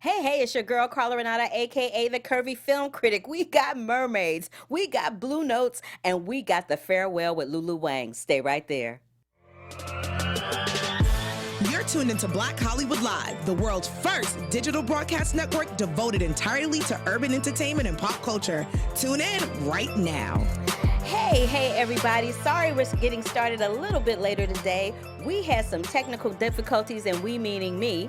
Hey, it's your girl Carla Renata, aka the Curvy Film Critic. We got mermaids, we got blue notes, and we got the farewell with Lulu Wang. Stay right there. You're tuned into Black Hollywood Live, the world's first digital broadcast network devoted entirely to urban entertainment and pop culture. Tune in right now. Hey, everybody. Sorry we're getting started a little bit later today. We had some technical difficulties, and we meaning me.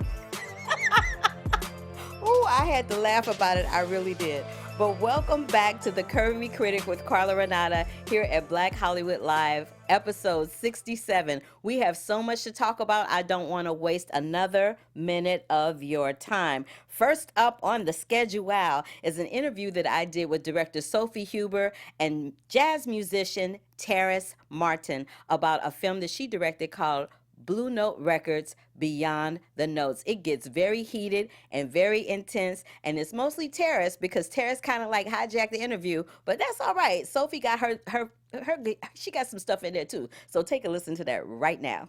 Ooh, I had to laugh about it. I really did. But welcome back to the Curvy Critic with Carla Renata here at Black Hollywood Live, episode 67. We have so much to talk about. I don't want to waste another minute of your time. First up on the schedule is an interview that I did with director Sophie Huber and jazz musician Terrace Martin about a film that she directed called Blue Note Records Beyond the Notes. It gets very heated and very intense, and it's mostly Terrace because Terrace kind of like hijacked the interview, but that's all right. Sophie got she got some stuff in there too. So take a listen to that right now.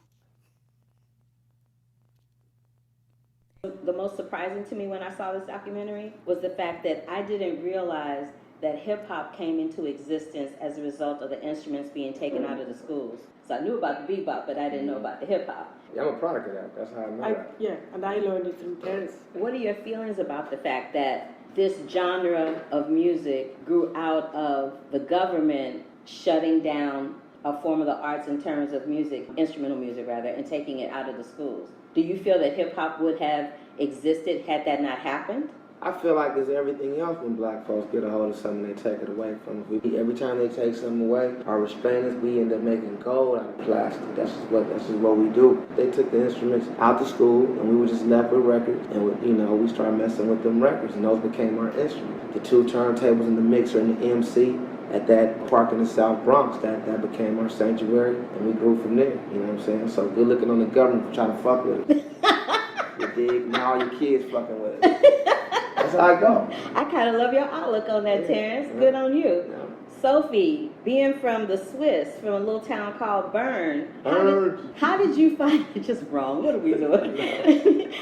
The most surprising to me when I saw this documentary was the fact that I didn't realize that hip-hop came into existence as a result of the instruments being taken out of the schools. So I knew about the bebop, but I didn't know about the hip-hop. Yeah, I'm a product of that. That's how I know that. Yeah, and I learned it through Terrace. What are your feelings about the fact that this genre of music grew out of the government shutting down a form of the arts in terms of music, instrumental music rather, and taking it out of the schools? Do you feel that hip-hop would have existed had that not happened? I feel like there's everything else when black folks get a hold of something, they take it away from us. Every time they take something away, our restrainers, we end up making gold out of plastic. That's just what we do. They took the instruments out to school, and we were just left with records, and we started messing with them records, and those became our instruments. The two turntables and the mixer and the MC at that park in the South Bronx, that became our sanctuary, and we grew from there. You know what I'm saying? So good looking on the government for trying to fuck with it. You dig? Now all your kids fucking with it. That's how I go. I kind of love your outlook on that, Terrence. Good on you. Yeah. Sophie, being from the Swiss, from a little town called Bern, how did you find it? Just wrong. What are we doing?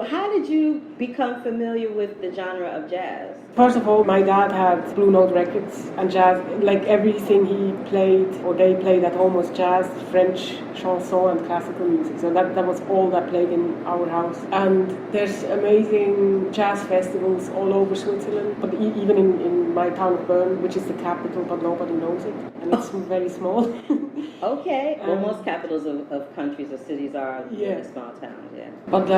How did you become familiar with the genre of jazz? First of all, my dad had Blue Note Records and jazz. Like everything he played or they played at home was jazz, French chanson and classical music. So that was all that played in our house. And there's amazing jazz festivals all over Switzerland, but even in my town of Bern, which is the capital, but nobody knows it. And it's very small. Okay. Well, most capitals of countries or cities are really small towns, yeah. But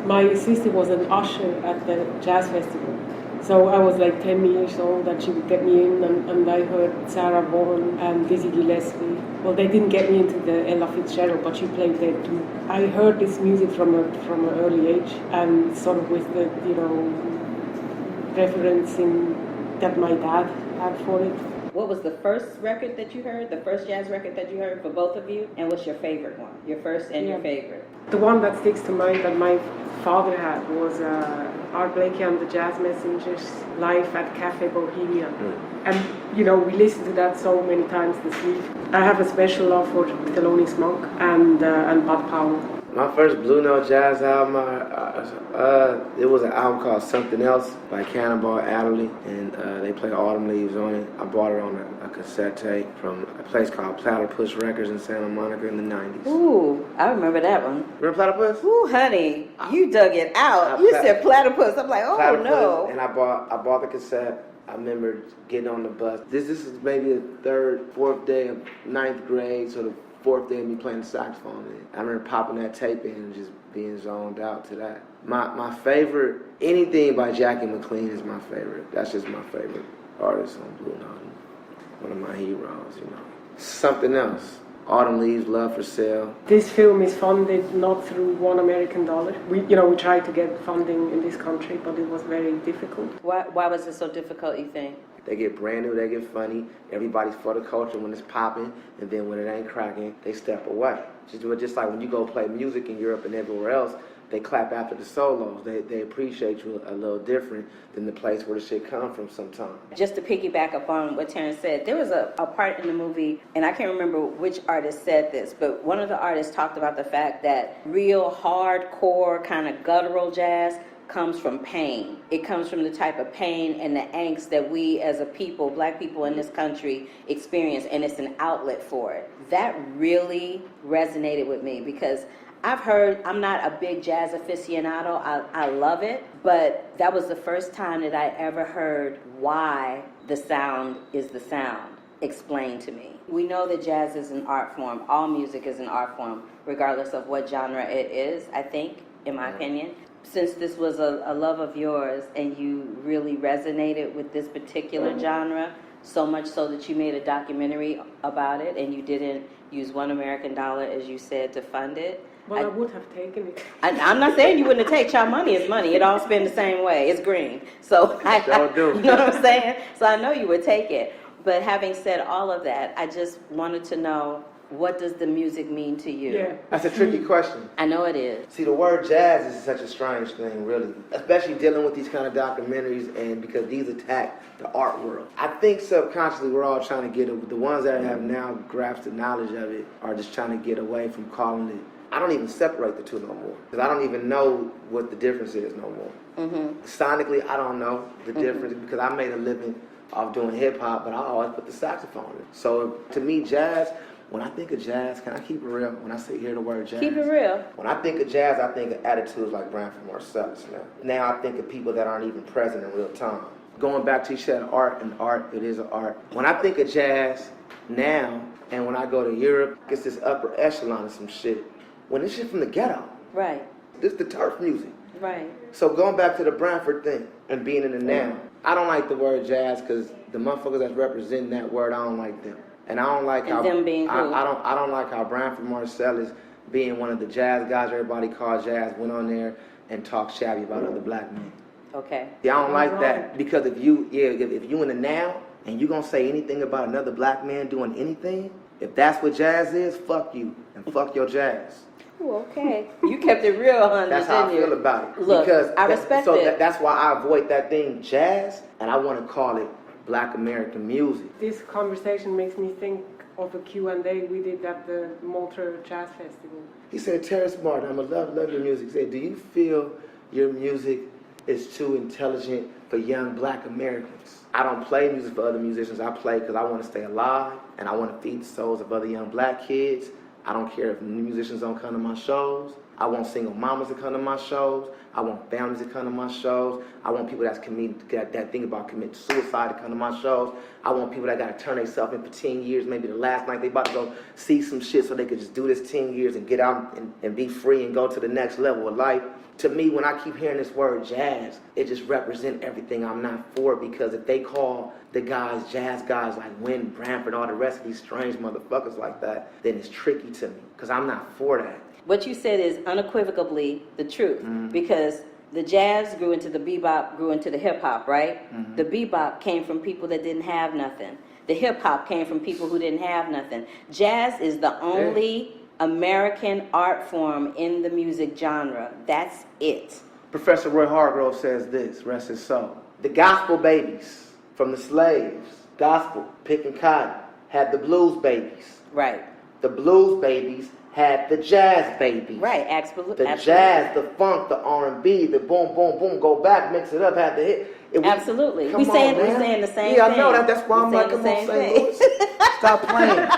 my sister was an usher at the jazz festival. So I was like 10 years old and she would get me in and I heard Sarah Vaughan and Dizzy Gillespie. Well, they didn't get me into the Ella Fitzgerald, but she played there too. I heard this music from an early age and sort of with the, referencing that my dad had for it. What was the first record that you heard, the first jazz record that you heard for both of you? And what's your favorite one? Your first and your favorite? The one that sticks to mind that my father had was Art Blakey and the Jazz Messengers live at Cafe Bohemia. And, we listened to that so many times this week. I have a special love for Thelonious Monk and Bud Powell. My first Blue Note jazz album, it was an album called Something Else by Cannonball Adderley, and they played Autumn Leaves on it. I bought it on a cassette tape from a place called Platypus Records in Santa Monica in the 90s. Ooh, I remember that one. Remember Platypus? Ooh, honey, you dug it out. You said Platypus. I'm like, oh, Platypus, no. And I bought the cassette. I remember getting on the bus. This is maybe the third, fourth day of ninth grade, sort of fourth day of me playing the saxophone. I remember popping that tape in and just being zoned out to that. My favorite, anything by Jackie McLean is my favorite. That's just my favorite artist on Blue Note. One of my heroes, Something Else. Autumn Leaves, Love for Sale. This film is funded not through $1 American. We tried to get funding in this country, but it was very difficult. Why was it so difficult, you think? They get brand new, they get funny. Everybody's for the culture when it's popping, and then when it ain't cracking, they step away. Just like when you go play music in Europe and everywhere else, they clap after the solos. They appreciate you a little different than the place where the shit come from sometimes. Just to piggyback upon what Terrence said, there was a part in the movie, and I can't remember which artist said this, but one of the artists talked about the fact that real hardcore kind of guttural jazz comes from pain. It comes from the type of pain and the angst that we as a people, black people in this country, experience, and it's an outlet for it. That really resonated with me because I've heard, I'm not a big jazz aficionado, I love it, but that was the first time that I ever heard why the sound is the sound explained to me. We know that jazz is an art form, all music is an art form, regardless of what genre it is, I think, in my opinion. Since this was a love of yours and you really resonated with this particular genre, so much so that you made a documentary about it and you didn't use $1 American, as you said, to fund it. Well, I would have taken it. I'm not saying you wouldn't have taken. Child money is money. It all spent the same way. It's green. So I do. You know what I'm saying? So I know you would take it. But having said all of that, I just wanted to know, what does the music mean to you? Yeah. That's a tricky question. I know it is. See, the word jazz is such a strange thing, really, especially dealing with these kind of documentaries, and because these attack the art world. I think subconsciously we're all trying to get it. The ones that have now grasped the knowledge of it are just trying to get away from calling it. I don't even separate the two no more, because I don't even know what the difference is no more. Mm-hmm. Sonically, I don't know the difference, because I made a living off doing hip-hop, but I always put the saxophone in. So to me, jazz, when I think of jazz, can I keep it real when I hear the word jazz? Keep it real. When I think of jazz, I think of attitudes like Branford Marsalis now. Now I think of people that aren't even present in real time. Going back to, you said art, and art, it is an art. When I think of jazz now, and when I go to Europe, it's this upper echelon of some shit. When this shit from the ghetto. Right. This the turf music. Right. So going back to the Branford thing and being in the now, I don't like the word jazz because the motherfuckers that's representing that word, I don't like them. And I don't like how them being who? I don't like how Branford Marsalis, being one of the jazz guys everybody calls jazz, went on there and talked shabby about other black men. Okay. Yeah, I don't like that, because if you in the now and you gonna say anything about another black man doing anything, if that's what jazz is, fuck you and fuck your jazz. Ooh, okay. You kept it real, honey. That's how I feel about it. Look, because I respect it. That's why I avoid that thing jazz, and I want to call it Black American music. This conversation makes me think of a Q&A we did at the Malta Jazz Festival. He said, Terrence Martin, I'm a love your music. He said, do you feel your music is too intelligent for young black Americans? I don't play music for other musicians. I play because I want to stay alive, and I want to feed the souls of other young black kids. I don't care if new musicians don't come to my shows. I want single mamas to come to my shows. I want families to come to my shows. I want people that think about committing suicide to come to my shows. I want people that got to turn themselves in for 10 years. Maybe the last night they about to go see some shit so they could just do this 10 years and get out and be free and go to the next level of life. To me, when I keep hearing this word jazz, it just represents everything I'm not for, because if they call the guys jazz guys like Wynn, Branford, all the rest of these strange motherfuckers like that, then it's tricky to me, because I'm not for that. What you said is unequivocally the truth, because the jazz grew into the bebop, grew into the hip-hop, right? Mm-hmm. The bebop came from people that didn't have nothing. The hip-hop came from people who didn't have nothing. Jazz is the only American art form in the music genre. That's it. Professor Roy Hargrove says this, rest his soul. The gospel babies from the slaves, gospel, picking cotton, had the blues babies. Right. The blues babies had the jazz babies. Right, absolutely. The jazz, the funk, the R&B, the boom, boom, boom, go back, mix it up, had the hit. Absolutely. We saying the same thing. Yeah, I know that. That's why I'm like, come on, St. Louis. Stop playing.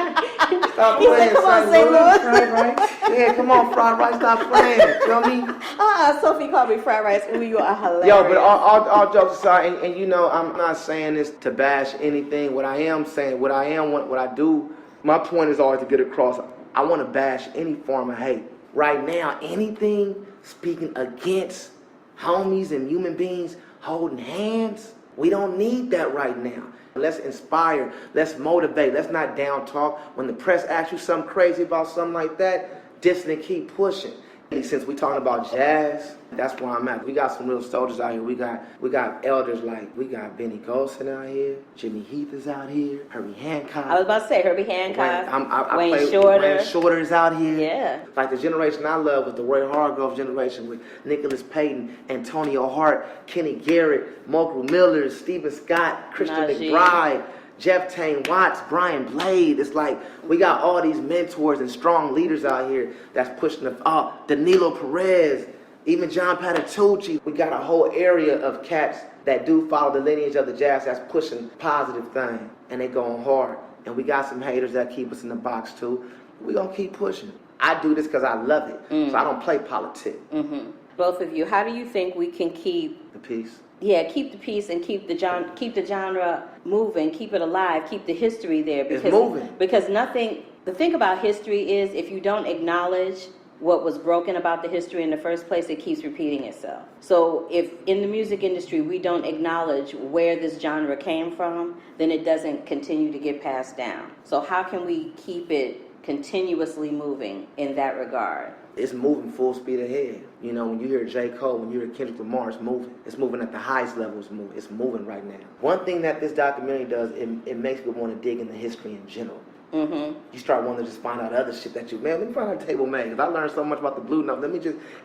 Stop playing, come on, St. Louis. Fried rice. Yeah, come on, fried rice. Stop playing. Feel me? Sophie called me fried rice. Ooh, you are hilarious. Yo, but all jokes aside, and you know, I'm not saying this to bash anything. What I am saying, what I do, my point is always to get across. I want to bash any form of hate. Right now, anything speaking against homies and human beings holding hands, we don't need that right now. Let's inspire, let's motivate, let's not down talk. When the press asks you something crazy about something like that, just keep pushing. Since we talking about jazz, that's where I'm at. We got some real soldiers out here. We got elders like, we got Benny Golson out here, Jimmy Heath is out here, Herbie Hancock. I was about to say Herbie Hancock, Wayne Shorter is out here. Yeah. Like the generation I love was the Roy Hargrove generation with Nicholas Payton, Antonio Hart, Kenny Garrett, Mogul Miller, Stephen Scott, Christian McBride, Jeff Tane Watts, Brian Blade. It's like we got all these mentors and strong leaders out here that's pushing the Danilo Perez, Even John Patitucci, we got a whole area of cats that do follow the lineage of the jazz that's pushing positive thing, and they going hard. And we got some haters that keep us in the box too. We gonna keep pushing. I do this because I love it, so I don't play politics. Both of you, how do you think we can keep The peace. Yeah, keep the peace and keep the genre moving, keep it alive, keep the history there. It's moving. Because the thing about history is if you don't acknowledge what was broken about the history in the first place, it keeps repeating itself. So if in the music industry we don't acknowledge where this genre came from, then it doesn't continue to get passed down. So how can we keep it continuously moving in that regard? It's moving full speed ahead. You know, when you hear J. Cole, when you hear Kendrick Lamar, it's moving. It's moving at the highest level. It's moving right now. One thing that this documentary does, it makes people want to dig into history in general. You start wanting to just find out other shit that let me find out Table Made, because I learned so much about the Blue Note.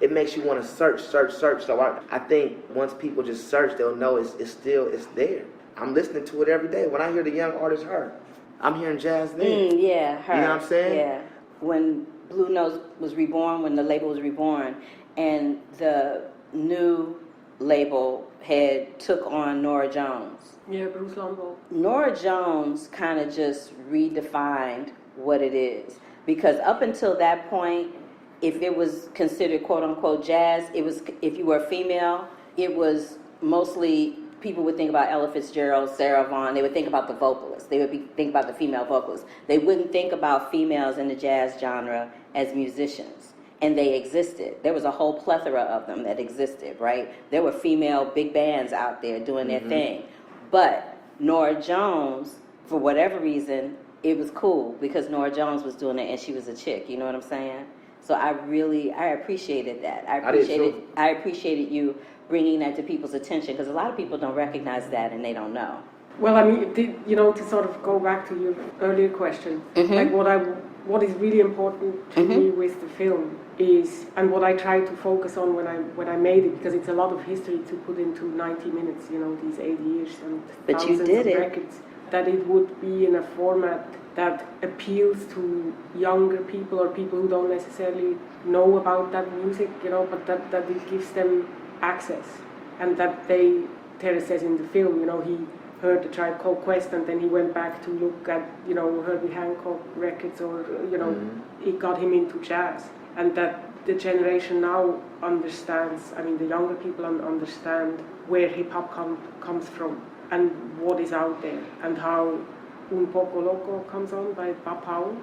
It makes you want to search. So I think once people just search, they'll know it's there. I'm listening to it every day. When I hear the young artist Her, I'm hearing jazz then. Yeah, Her. You know what I'm saying? Yeah. When Blue Note was reborn, when the label was reborn, and the new label head took on Nora Jones. Yeah, Bruce Lombo. Nora Jones kind of just redefined what it is. Because up until that point, if it was considered quote-unquote jazz, it was, if you were a female, it was mostly, people would think about Ella Fitzgerald, Sarah Vaughan. They would think about the vocalists. They would think about the female vocalists. They wouldn't think about females in the jazz genre as musicians. And they existed. There was a whole plethora of them that existed, right? There were female big bands out there doing their thing. But Nora Jones, for whatever reason, it was cool because Nora Jones was doing it and she was a chick. You know what I'm saying? So I appreciated that. I appreciated you bringing that to people's attention, because a lot of people don't recognize that and they don't know. Well, I mean, to sort of go back to your earlier question, like what is really important to me with the film is, and what I tried to focus on when I made it, because it's a lot of history to put into 90 minutes, these 80 years and thousands of records, that it would be in a format that appeals to younger people or people who don't necessarily know about that music, but that it gives them access, and that Terry says in the film, he heard the Tribe Called Quest and then he went back to look at, Herbie Hancock records, or, it got him into jazz, and that the generation now understands, the younger people understand where hip-hop comes from and what is out there, and how Un Poco Loco comes on by Bob Powell.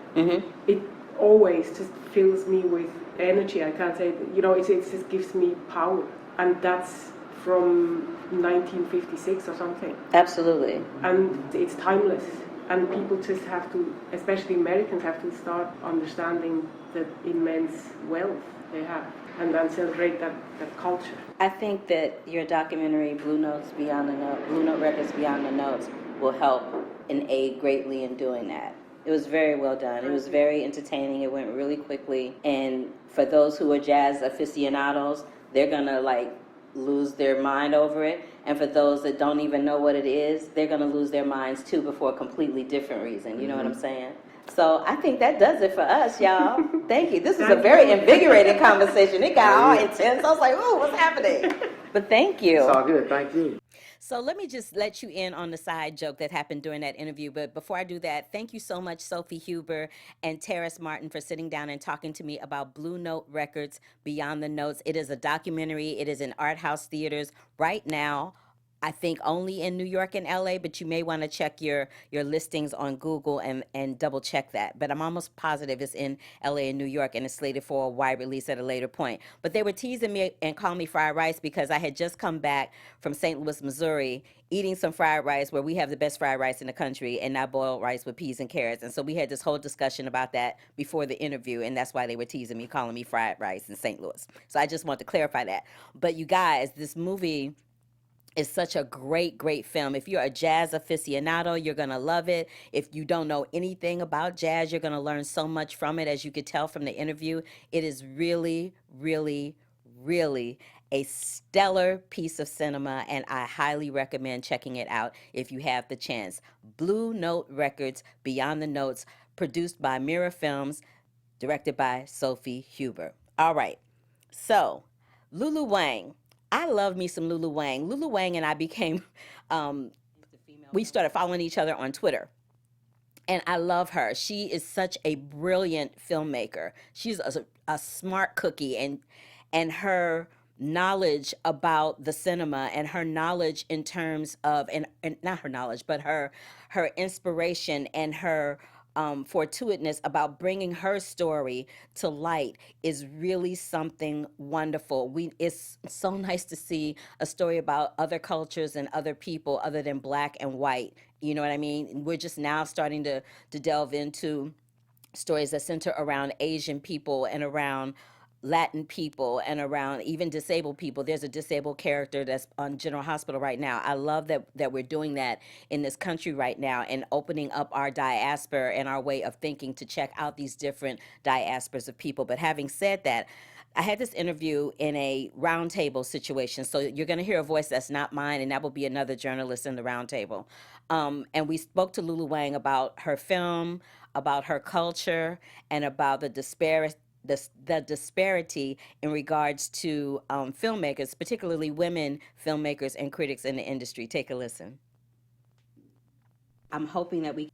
It always just fills me with energy. I can't say, it just gives me power. And that's from 1956 or something. Absolutely. And it's timeless. And people just have to, especially Americans, have to start understanding the immense wealth they have, and then celebrate that culture. I think that your documentary, Blue Note Records Beyond the Notes, will help and aid greatly in doing that. It was very well done. It was very entertaining. It went really quickly. And for those who are jazz aficionados, they're going to lose their mind over it. And for those that don't even know what it is, they're going to lose their minds too, but for a completely different reason. You know what I'm saying? So I think that does it for us, y'all. Thank you. This is a very invigorating conversation. It got all intense. I was like, ooh, what's happening? But thank you. It's all good. Thank you. So let me just let you in on the side joke that happened during that interview. But before I do that, thank you so much, Sophie Huber and Terrace Martin, for sitting down and talking to me about Blue Note Records Beyond the Notes. It is a documentary. It is in art house theaters right now. I think only in New York and LA, but you may want to check your listings on Google and double check that. But I'm almost positive it's in LA and New York, and it's slated for a wide release at a later point. But they were teasing me and calling me fried rice because I had just come back from St. Louis, Missouri, eating some fried rice, where we have the best fried rice in the country, and not boiled rice with peas and carrots. And so we had this whole discussion about that before the interview, and that's why they were teasing me, calling me fried rice in St. Louis. So I just want to clarify that. But you guys, this movie is such a great, great film. If you're a jazz aficionado, you're going to love it. If you don't know anything about jazz, you're going to learn so much from it, as you could tell from the interview. It is really, really, really a stellar piece of cinema, and I highly recommend checking it out if you have the chance. Blue Note Records Beyond the Notes, produced by Mirror Films, directed by Sophie Huber. All right, so Lulu Wang. I love me some Lulu Wang. Lulu Wang and I became, we started following each other on Twitter. And I love her. She is such a brilliant filmmaker. She's a smart cookie, and her knowledge about the cinema and her knowledge in terms of and not her knowledge, but her inspiration and her fortuitousness about bringing her story to light is really something wonderful. It's so nice to see a story about other cultures and other people other than black and white. You know what I mean? We're just now starting to delve into stories that center around Asian people and around Latin people and around even disabled people. There's a disabled character that's on General Hospital right now. I love that we're doing that in this country right now and opening up our diaspora and our way of thinking to check out these different diasporas of people. But having said that, I had this interview in a roundtable situation. So you're going to hear a voice that's not mine, and that will be another journalist in the roundtable. And we spoke to Lulu Wang about her film, about her culture, and about the disparity in regards to filmmakers, particularly women filmmakers and critics in the industry. Take a listen. I'm hoping that we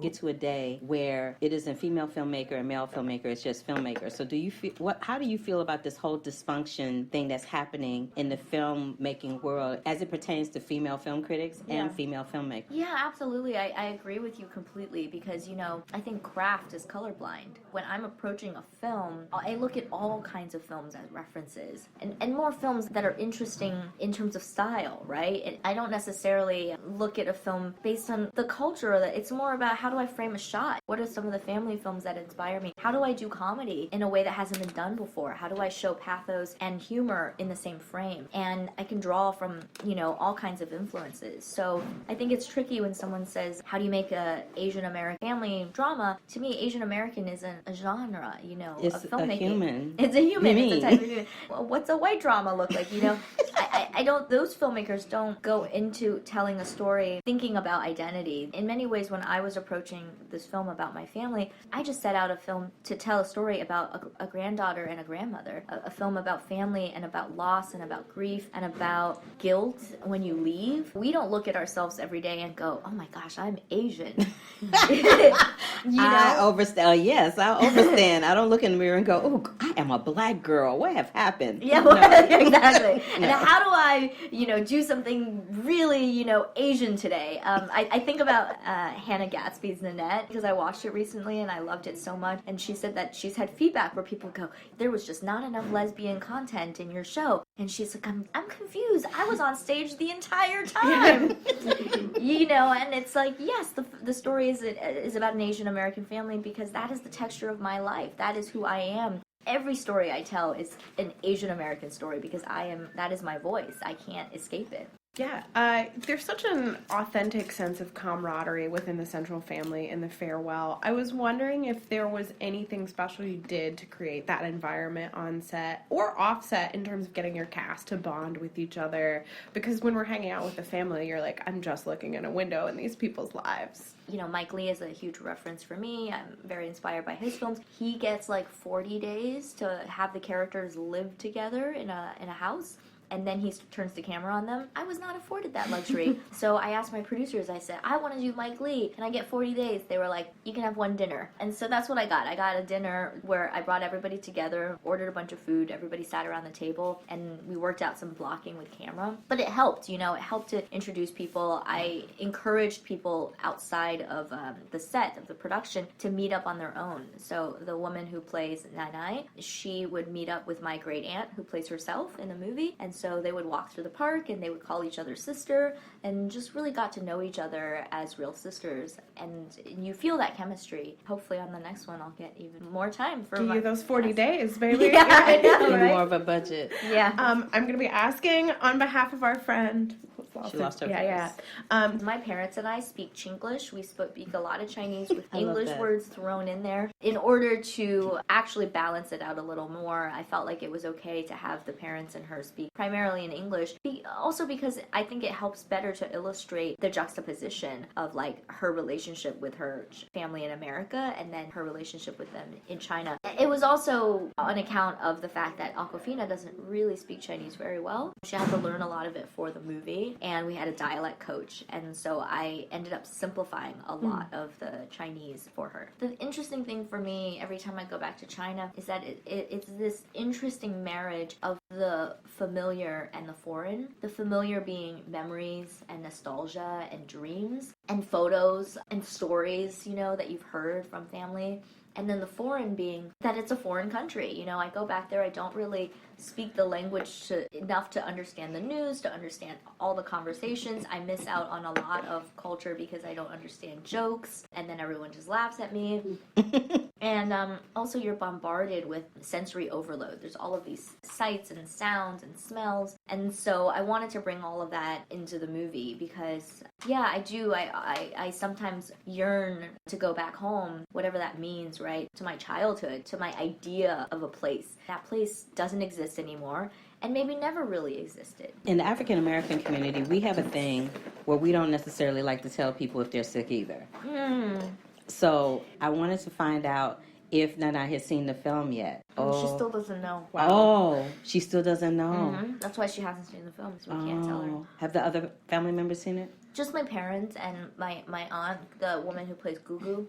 get to a day where it isn't female filmmaker and male filmmaker, it's just filmmaker. So do you feel how do you feel about this whole dysfunction thing that's happening in the filmmaking world as it pertains to female film critics and female filmmakers? Yeah, absolutely. I agree with you completely because, I think craft is colorblind. When I'm approaching a film, I look at all kinds of films as references and more films that are interesting in terms of style, right? And I don't necessarily look at a film based on the culture. It's more about how do I frame a shot? What are some of the family films that inspire me? How do I do comedy in a way that hasn't been done before? How do I show pathos and humor in the same frame? And I can draw from, all kinds of influences. So I think it's tricky when someone says, how do you make a Asian American family drama? To me, Asian American isn't a genre, it's of filmmaking. A human. It's a human. It's a type of human. What's a white drama look like? I don't, those filmmakers don't go into telling a story thinking about identity. In many ways, when I was approaching this film about my family, I just set out a film to tell a story about a granddaughter and a grandmother, a film about family and about loss and about grief and about guilt when you leave. We don't look at ourselves every day and go, oh my gosh, I'm Asian. I overstand. Yes, I overstand. I don't look in the mirror and go, oh, I am a black girl. What have happened? Yeah, exactly. And how do I, do something really, Asian today? I think about Hannah Gatsby's Nanette because I watched it recently and I loved it so much. And she said that she's had feedback where people go, there was just not enough lesbian content in your show. And she's like, I'm confused. I was on stage the entire time. And it's like, yes, the story is about an Asian American family because that is the texture of my life. That is who I am. Every story I tell is an Asian American story because that is my voice. I can't escape it. Yeah, there's such an authentic sense of camaraderie within the Central family in the farewell. I was wondering if there was anything special you did to create that environment on set or off set in terms of getting your cast to bond with each other. Because when we're hanging out with the family, you're like, I'm just looking in a window in these people's lives. Mike Lee is a huge reference for me. I'm very inspired by his films. He gets like 40 days to have the characters live together in a house. And then he turns the camera on them. I was not afforded that luxury. So I asked my producers, I said, I want to do Mike Lee. Can I get 40 days? They were like, you can have one dinner. And so that's what I got. I got a dinner where I brought everybody together, ordered a bunch of food, everybody sat around the table, and we worked out some blocking with camera. But it helped, it helped to introduce people. I encouraged people outside of the set, of the production, to meet up on their own. So the woman who plays Nanai, she would meet up with my great aunt who plays herself in the movie. And so they would walk through the park and they would call each other sister and just really got to know each other as real sisters. And you feel that chemistry. Hopefully on the next one I'll get even more time for you those 40 days, baby. Yeah, I know, right? More of a budget. Yeah. I'm going to be asking on behalf of our friend She lost her Yeah. My parents and I speak Chinglish. We speak a lot of Chinese with I love English that. words thrown in there. In order to actually balance it out a little more, I felt like it was okay to have the parents and her speak primarily in English. Also because I think it helps better to illustrate the juxtaposition of like her relationship with her family in America and then her relationship with them in China. It was also on account of the fact that Aquafina doesn't really speak Chinese very well. She had to learn a lot of it for the movie, and we had a dialect coach, and so I ended up simplifying a lot of the Chinese for her. The interesting thing for me every time I go back to China is that it's this interesting marriage of the familiar and the foreign. The familiar being memories and nostalgia and dreams and photos and stories, you know, that you've heard from family. And then the foreign being that it's a foreign country. You know, I go back there, I don't really speak the language enough to understand the news, to understand all the conversations. I miss out on a lot of culture because I don't understand jokes, and then everyone just laughs at me. And also you're bombarded with sensory overload. There's all of these sights and sounds and smells. And so I wanted to bring all of that into the movie because, yeah, I do. I sometimes yearn to go back home, whatever that means, right? To my childhood, to my idea of a place. That place doesn't exist anymore and maybe never really existed. In the African American community, we have a thing where we don't necessarily like to tell people if they're sick either. So I wanted to find out if Nana had seen the film yet. She still doesn't know. Oh, she still doesn't know. That's why she hasn't seen the film, so we can't tell her. Have the other family members seen it? Just my parents and my aunt, the woman who plays Gugu.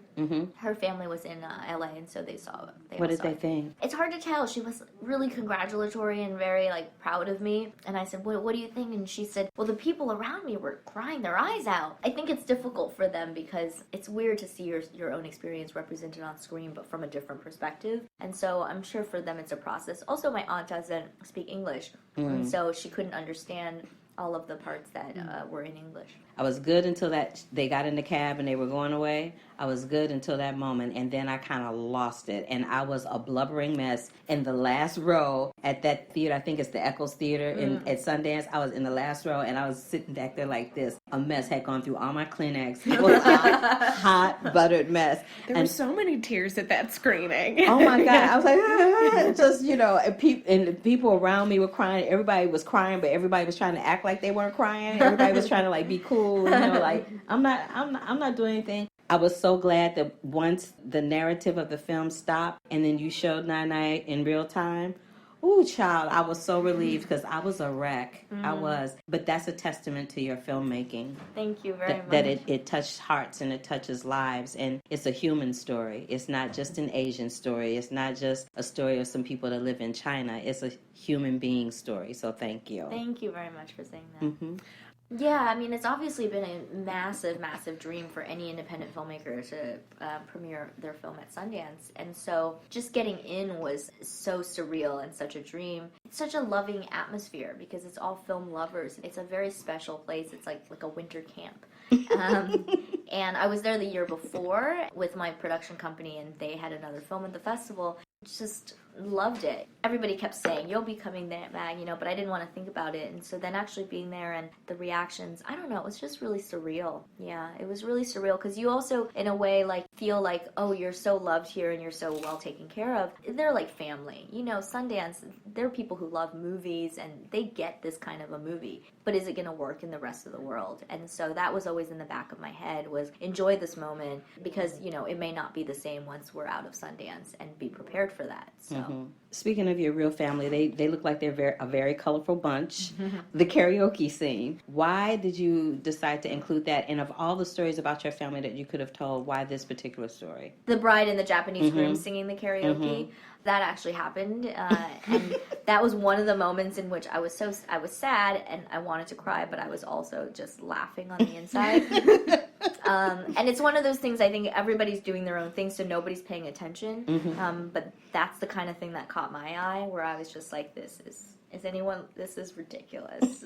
Her family was in LA, and so they saw it. What did they think? It's hard to tell. She was really congratulatory and very like proud of me. And I said, what do you think? And she said, well, the people around me were crying their eyes out. I think it's difficult for them because it's weird to see your own experience represented on screen, but from a different perspective. And so I'm sure for them it's a process. Also, my aunt doesn't speak English, and so she couldn't understand all of the parts that were in English. I was good until that they got in the cab and they were going away. I was good until that moment, and then I kind of lost it, and I was a blubbering mess in the last row at that theater. I think it's the Eccles Theater at Sundance. I was in the last row, and I was sitting back there like this. A mess had gone through all my Kleenex. It was a hot, buttered mess. There were so many tears at that screening. Oh my God. I was like, just, you know, and the people around me were crying. Everybody was crying, but everybody was trying to act like they weren't crying. Everybody was trying to like be cool, you know, like I'm not doing anything. I was so glad that once the narrative of the film stopped and then you showed Nana in real time. Ooh, child, I was so relieved because I was a wreck. I was. But that's a testament to your filmmaking. Thank you very much. That it touched hearts and it touches lives. And it's a human story. It's not just an Asian story. It's not just a story of some people that live in China. It's a human being story. So thank you. Thank you very much for saying that. Yeah, I mean, it's obviously been a massive, massive dream for any independent filmmaker to premiere their film at Sundance. And so just getting in was so surreal and such a dream. It's such a loving atmosphere because it's all film lovers. It's a very special place. It's like a winter camp. And I was there the year before with my production company, and they had another film at the festival. Just loved it. Everybody kept saying, you'll be coming there, Mag, you know, but I didn't want to think about it. And so then actually being there and the reactions, I don't know, it was just really surreal. Yeah, it was really surreal because you also, in a way, like feel like, oh, you're so loved here and you're so well taken care of. They're like family. You know, Sundance, they're people who love movies and they get this kind of a movie. But is it going to work in the rest of the world? And so that was always in the back of my head was enjoy this moment because, you know, it may not be the same once we're out of Sundance and be prepared for that. So. Speaking of your real family, they look like they're a very colorful bunch. The karaoke scene. Why did you decide to include that? And of all the stories about your family that you could have told, why this particular story? The bride and the Japanese groom singing the karaoke. That actually happened, and that was one of the moments in which I was sad and I wanted to cry, but I was also just laughing on the inside. And it's one of those things, I think everybody's doing their own thing, so nobody's paying attention. But that's the kind of thing that caught my eye, where I was just like, this is ridiculous.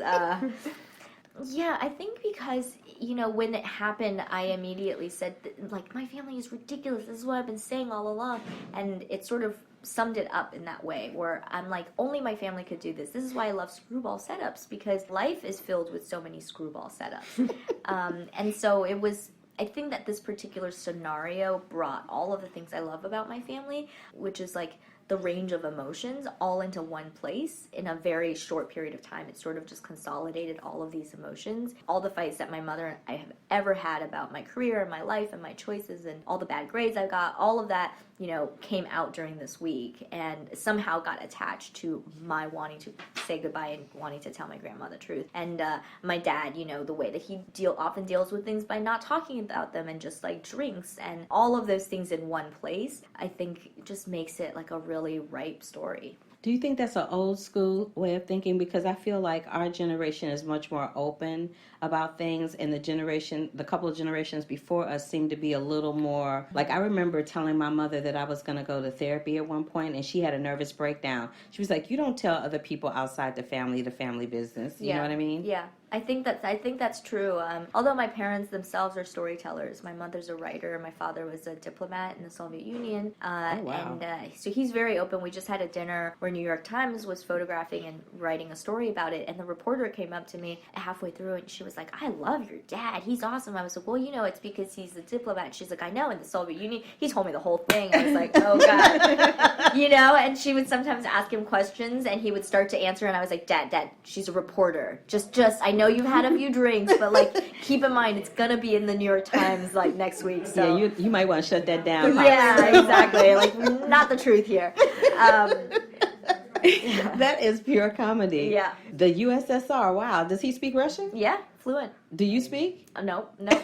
Yeah, I think because, you know, when it happened, I immediately said, like, my family is ridiculous. This is what I've been saying all along. And it sort of summed it up in that way, where I'm like, only my family could do this. This is why I love screwball setups, because life is filled with so many screwball setups. And so it was, I think that this particular scenario brought all of the things I love about my family, which is like the range of emotions, all into one place in a very short period of time. It sort of just consolidated all of these emotions. All the fights that my mother and I have ever had about my career and my life and my choices and all the bad grades I got, all of that, you know, came out during this week and somehow got attached to my wanting to say goodbye and wanting to tell my grandma the truth. And my dad, you know, the way that he often deals with things by not talking about them and just like drinks and all of those things in one place, I think just makes it like a really ripe story. Do you think that's an old school way of thinking? Because I feel like our generation is much more open about things, and the couple of generations before us seemed to be a little more, like I remember telling my mother that I was going to go to therapy at one point, and she had a nervous breakdown. She was like, you don't tell other people outside the family business. You know what I mean? Yeah. I think that's true. Although my parents themselves are storytellers. My mother's a writer. My father was a diplomat in the Soviet Union. And so he's very open. We just had a dinner where New York Times was photographing and writing a story about it. And the reporter came up to me halfway through and she was like, I love your dad. He's awesome. I was like, well, you know, it's because he's a diplomat. And she's like, I know, in the Soviet Union. He told me the whole thing. I was like, oh, God. You know, and she would sometimes ask him questions and he would start to answer. And I was like, Dad, she's a reporter. I know you've had a few drinks, but like keep in mind it's gonna be in the New York Times like next week. So yeah, you might want to shut that down. Yeah, exactly. Like not the truth here. That is pure comedy. Yeah. The USSR. Wow. Does he speak Russian? Yeah, fluent. Do you speak? No, not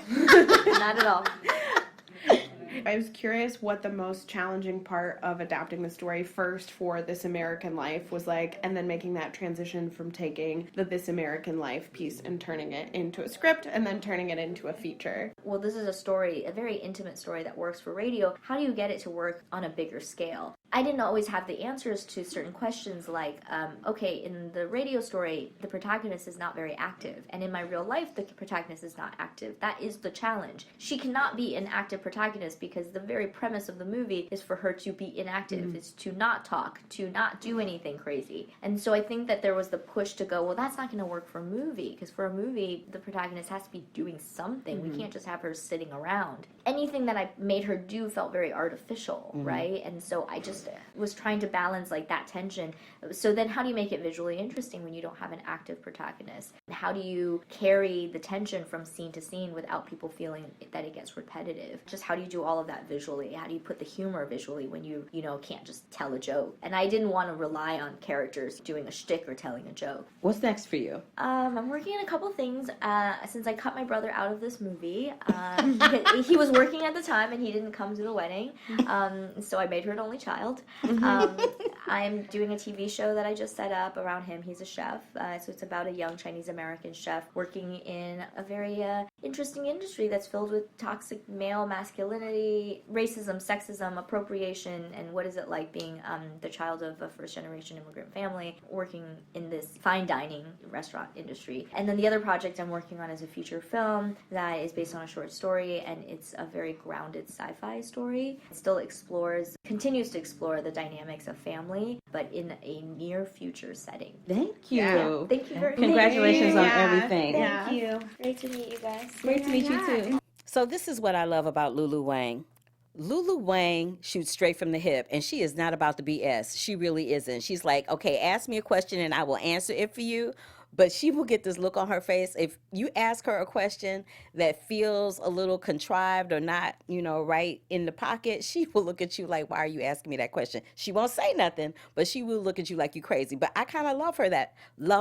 at all. I was curious what the most challenging part of adapting the story first for This American Life was like, and then making that transition from taking the This American Life piece and turning it into a script and then turning it into a feature. Well, this is a story, a very intimate story that works for radio. How do you get it to work on a bigger scale? I didn't always have the answers to certain questions like, okay, in the radio story, the protagonist is not very active. And in my real life, the protagonist is not active. That is the challenge. She cannot be an active protagonist because the very premise of the movie is for her to be inactive, is to not talk, to not do anything crazy. And so I think that there was the push to go, well, that's not going to work for a movie, because for a movie, the protagonist has to be doing something. We can't just have her sitting around. Anything that I made her do felt very artificial, right? And so I just was trying to balance like that tension. So then how do you make it visually interesting when you don't have an active protagonist? How do you carry the tension from scene to scene without people feeling that it gets repetitive? Just how do you do all of that visually? How do you put the humor visually when you can't just tell a joke? And I didn't want to rely on characters doing a shtick or telling a joke. What's next for you? I'm working on a couple things. Since I cut my brother out of this movie, he was working at the time and he didn't come to the wedding, so I made her an only child. I'm doing a TV show that I just set up around him. He's a chef, so it's about a young Chinese-American chef working in a very interesting industry that's filled with toxic male masculinity, racism, sexism, appropriation, and what is it like being the child of a first-generation immigrant family working in this fine dining restaurant industry. And then the other project I'm working on is a feature film that is based on a short story, and it's a very grounded sci-fi story. It still continues to explore the dynamics of family, but in a near future setting. Thank you. Yeah, thank you very much. Congratulations on everything. Thank you. Great to meet you guys. Great to meet you too. So this is what I love about Lulu Wang. Lulu Wang shoots straight from the hip, and she is not about the BS. She really isn't. She's like, okay, ask me a question and I will answer it for you. But she will get this look on her face. If you ask her a question that feels a little contrived or not, right in the pocket, she will look at you like, why are you asking me that question? She won't say nothing, but she will look at you like you crazy. But I kind of love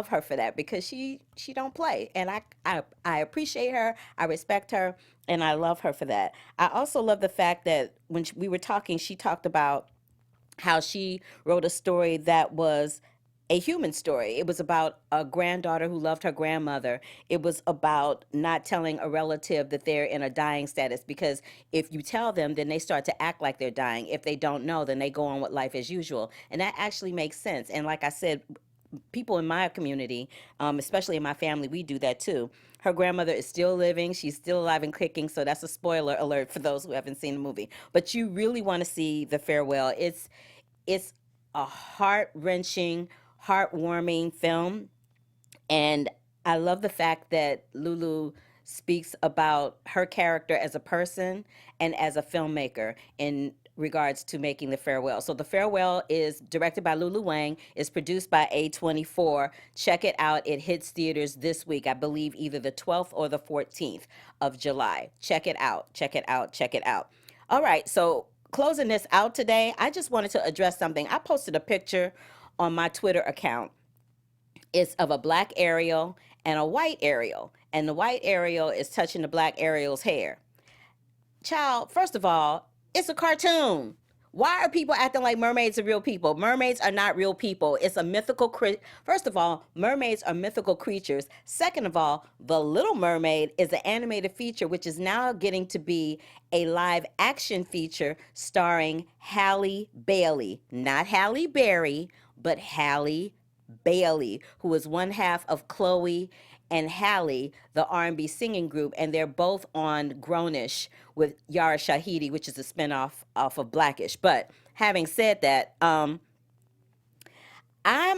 her for that because she don't play. And I appreciate her, I respect her, and I love her for that. I also love the fact that when we were talking, she talked about how she wrote a story that was a human story. It was about a granddaughter who loved her grandmother. It was about not telling a relative that they're in a dying status, because if you tell them, then they start to act like they're dying. If they don't know, then they go on with life as usual. And that actually makes sense. And like I said, people in my community, especially in my family, we do that too. Her grandmother is still living. She's still alive and kicking. So that's a spoiler alert for those who haven't seen the movie. But you really want to see the farewell. It's a heart-wrenching, heartwarming film. And I love the fact that Lulu speaks about her character as a person and as a filmmaker in regards to making The Farewell. So The Farewell is directed by Lulu Wang, is produced by A24. Check it out. It hits theaters this week, I believe either the 12th or the 14th of July. Check it out. Check it out. Check it out. All right, so closing this out today, I just wanted to address something. I posted a picture on my Twitter account. It's of a black Ariel and a white Ariel. And the white Ariel is touching the black Ariel's hair. Child, first of all, it's a cartoon. Why are people acting like mermaids are real people? Mermaids are not real people. It's a mythical First of all, mermaids are mythical creatures. Second of all, The Little Mermaid is an animated feature which is now getting to be a live action feature starring Halle Bailey. Not Halle Berry, but Halle Bailey, who is one half of Chloe and Halle, the R&B singing group, and they're both on Grownish with Yara Shahidi, which is a spinoff off of Blackish. But having said that, I'm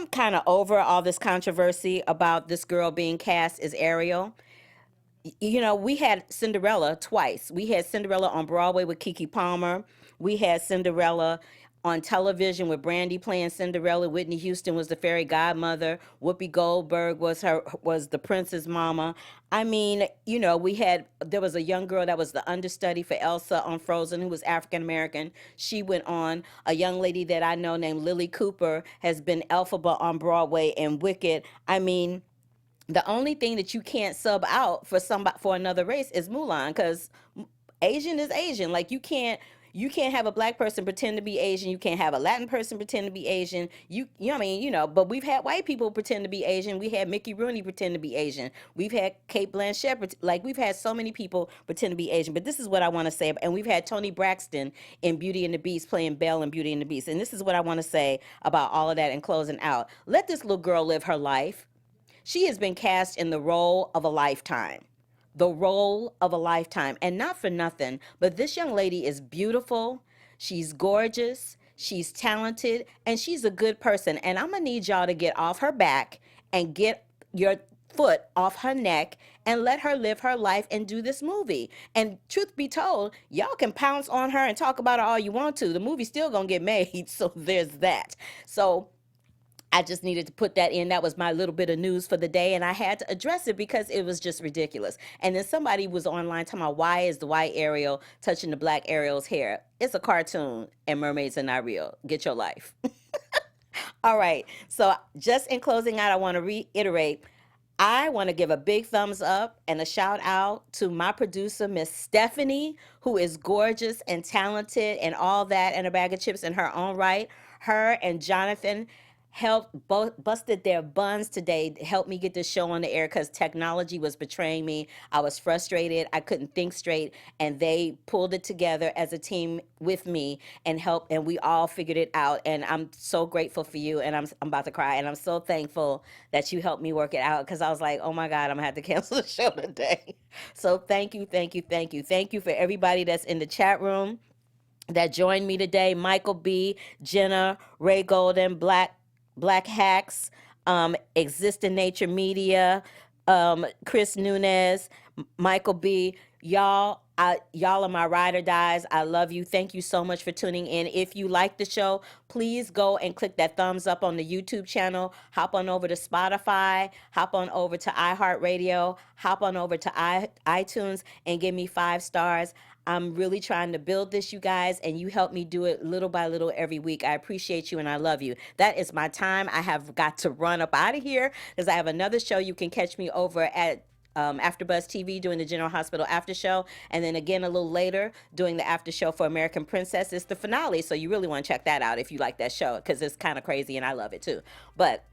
kind of over all this controversy about this girl being cast as Ariel. You know, we had Cinderella twice. We had Cinderella on Broadway with Keke Palmer. We had Cinderella on television with Brandy playing Cinderella. Whitney Houston was the fairy godmother. Whoopi Goldberg was the prince's mama. I mean, you know, there was a young girl that was the understudy for Elsa on Frozen who was African American. She went on. A young lady that I know named Lily Cooper has been Elphaba on Broadway and Wicked. I mean, the only thing that you can't sub out for another race is Mulan, because Asian is Asian. Like you can't have a black person pretend to be Asian. You can't have a Latin person pretend to be Asian. You know what I mean, but we've had white people pretend to be Asian. We had Mickey Rooney pretend to be Asian. We've had Kate Blanchett, we've had so many people pretend to be Asian. But this is what I want to say. And we've had Toni Braxton in Beauty and the Beast playing Belle in Beauty and the Beast. And this is what I want to say about all of that and closing out. Let this little girl live her life. She has been cast in the role of a lifetime. The role of a lifetime. And not for nothing, but this young lady is beautiful. She's gorgeous. She's talented. And she's a good person. And I'm going to need y'all to get off her back and get your foot off her neck and let her live her life and do this movie. And truth be told, y'all can pounce on her and talk about her all you want to. The movie's still going to get made. So there's that. So I just needed to put that in. That was my little bit of news for the day, and I had to address it because it was just ridiculous. And then somebody was online talking about, why is the white Ariel touching the black Ariel's hair? It's a cartoon, and mermaids are not real. Get your life. All right. So just in closing out, I want to reiterate, I want to give a big thumbs up and a shout out to my producer, Miss Stephanie, who is gorgeous and talented and all that and a bag of chips in her own right. Her and Jonathan busted their buns today to help me get this show on the air because technology was betraying me. I was frustrated. I couldn't think straight. And they pulled it together as a team with me and helped. And we all figured it out. And I'm so grateful for you. And I'm about to cry. And I'm so thankful that you helped me work it out because I was like, oh my God, I'm going to have to cancel the show today. So thank you, thank you, thank you. Thank you for everybody that's in the chat room that joined me today. Michael B., Jenna, Ray Golden, Black Hacks, Exist in Nature Media, Chris Nunez, Michael B. Y'all are my ride or dies. I love you. Thank you so much for tuning in. If you like the show, please go and click that thumbs up on the YouTube channel. Hop on over to Spotify. Hop on over to iHeartRadio. Hop on over to iTunes and give me 5 stars. I'm really trying to build this, you guys, and you help me do it little by little every week. I appreciate you and I love you. That is my time. I have got to run up out of here because I have another show. You can catch me over at AfterBuzz TV doing the General Hospital after show, and then again a little later doing the after show for American Princess. It's the finale, so you really want to check that out if you like that show because it's kind of crazy and I love it too. But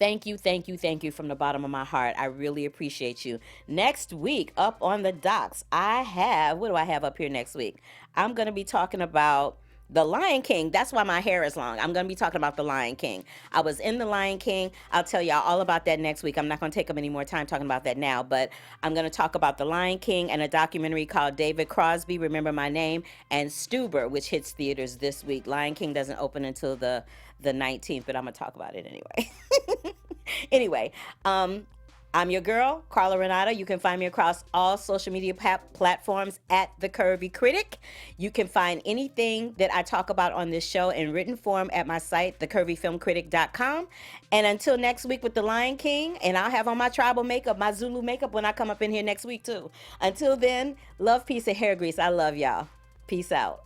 thank you, thank you, thank you from the bottom of my heart. I really appreciate you. Next week, up on the docks, what do I have up here next week? I'm going to be talking about The Lion King, that's why my hair is long. I'm going to be talking about The Lion King. I was in The Lion King. I'll tell y'all all about that next week. I'm not going to take up any more time talking about that now, but I'm going to talk about The Lion King and a documentary called David Crosby, Remember My Name, and Stuber, which hits theaters this week. Lion King doesn't open until the 19th, but I'm going to talk about it anyway. Anyway, I'm your girl, Carla Renata. You can find me across all social media platforms at The Curvy Critic. You can find anything that I talk about on this show in written form at my site, thecurvyfilmcritic.com. And until next week with The Lion King, and I'll have on my tribal makeup, my Zulu makeup when I come up in here next week too. Until then, love, peace, and hair grease. I love y'all. Peace out.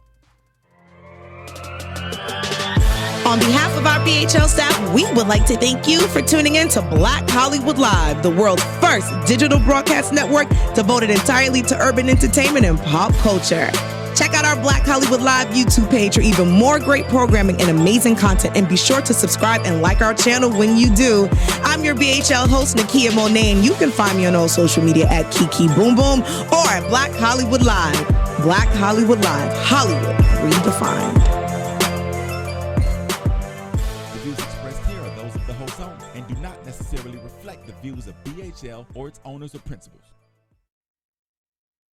On behalf of our BHL staff, we would like to thank you for tuning in to Black Hollywood Live, the world's first digital broadcast network devoted entirely to urban entertainment and pop culture. Check out our Black Hollywood Live YouTube page for even more great programming and amazing content, and be sure to subscribe and like our channel when you do. I'm your BHL host, Nakia Monet, and you can find me on all social media at Kiki Boom Boom or at Black Hollywood Live. Black Hollywood Live, Hollywood redefined. And do not necessarily reflect the views of BHL or its owners or principals.